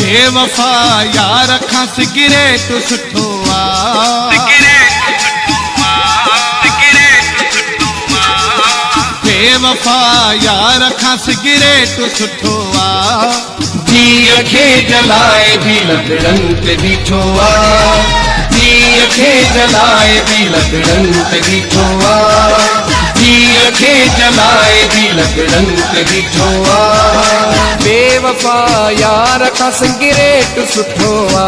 बेवफा यार खां सिगरेट सुठो आ। बेवफा यार खां सिगरेट सुठो आ। जीअ खे जलाए भी लकड़न ते बीठो आ। जीअ खे जलाए भी लकड़न ते बीठो आ। जीअ खे जलाए भी लकड़न ते बीठो आ। बेवफा यार खां सिगरेट सुठो आ।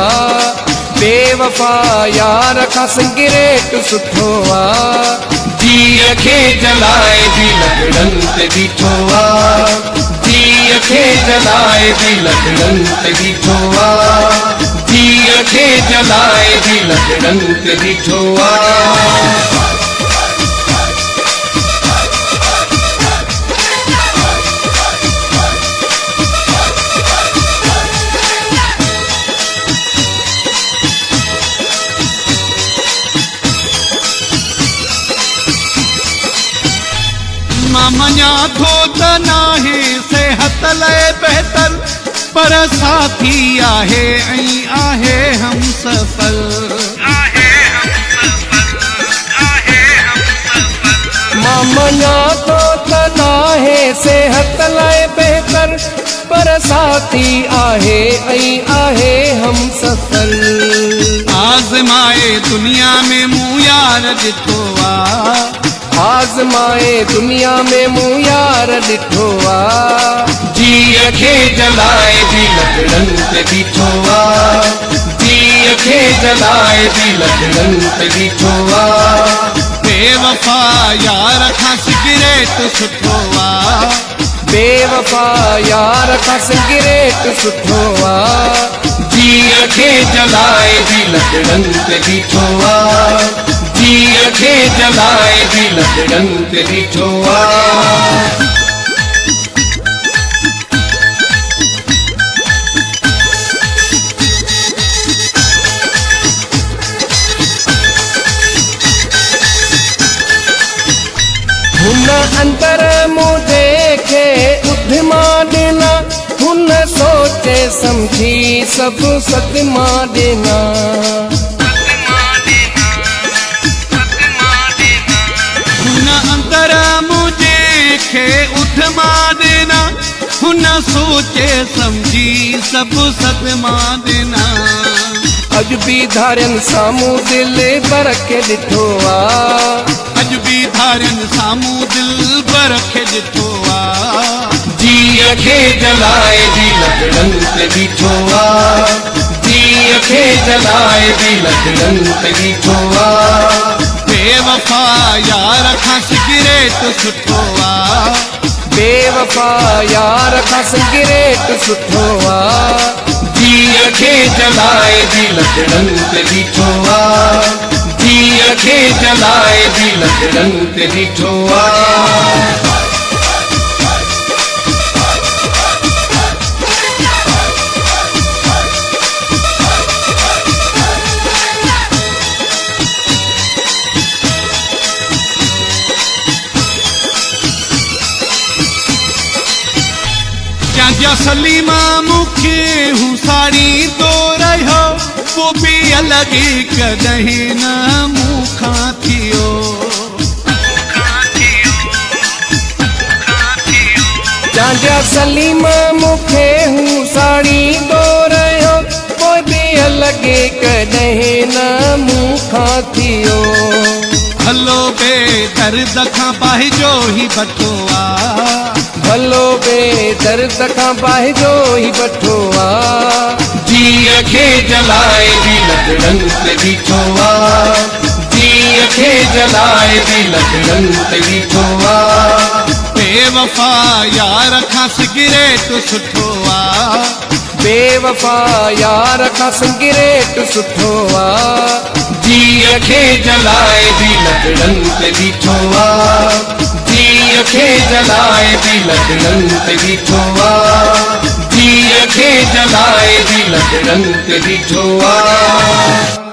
बेवफा यार खां सिगरेट सुठो आ। जीअ खे जलाए भी लकड़न ते बीठो आ। जीअ खे जलाए भी लकड़न ते बीठो आ। जीअ खे जलाए भी लकड़न ते बीठो आ। मां मञा थो त नाहे सेहत लाइ बहितर, पर साथी आहे ऐं आहे हम सफर। मां मञा थो त नाहे सेहत लाइ बहितर, पर साथी आहे ऐं आहे हम सफर। आज़माए दुनिया में मूं यार ॾिठो आ। आज़माए दुनिया में मूं यार ॾिठो आ। जीअ खे जलाए भी लकड़न ते बीठो आ। जीअ खे जलाए भी लकड़न ते बीठो आ। बेवफा यार खां सिगरेट सुठो आ। बेवफा यार खां सिगरेट सुठो आ। जीअ खे जलाए भी लकड़न ते बीठो आ। जीअ खे जलाए भी लकड़न ते बीठो आ। हुन अंदर मूं देखे उद्यमा ॾिना, हुन सोचे समझी सब सदमा ॾिना। हुन अंदर मूं देखे उद्यमा ॾिना, हुन सोचे समझी सब सदमा ॾिना। अॼु बि धारनि साम्हूं दिल भर के ॾिठो आ। अॼु बि धारनि साम्हूं दिल भर के ॾिठो आ। जीअ खे जलाए भी लकड़न ते बीठो आ। जीअ खे जलाए भी लकड़न ते बीठो आ। बेवफा यार खां सिगरेट सुठो आ। बेवफा यार खां सिगरेट सुठो आ। जीअ खे जलाए भी लकड़न ते बीठो आ। जीअ खे जलाए भी लकड़न ते बीठो आ। जा सलीमा मूंखे हू साड़ी तो रहियो, वो बि अलॻि कॾहिं न मूंखां थियो। जा सलीमा मूंखे हू साड़ी तो रहियो, वो बि अलॻि कॾहिं न मूंखां थियो। भलो बे दर्द खां पाहिजो ही बठो आ। भलो बे दर्द खां पाहिजो ही बठो आ। जीअ खे जलाए भी लकड़न ते बीठो आ। जीअ खे जलाए भी लकड़न ते बीठो आ। बेवफा यार खां सिगरेट सुठो आ। बेवफा यार खां सिगरेट सुठो आ। जीअ खे जलाए भी लकड़न ते बीठो आ। जीअ खे जलाए भी लकड़न ते बीठो आ। जीअ खे जलाए भी लकड़न ते बीठो आ।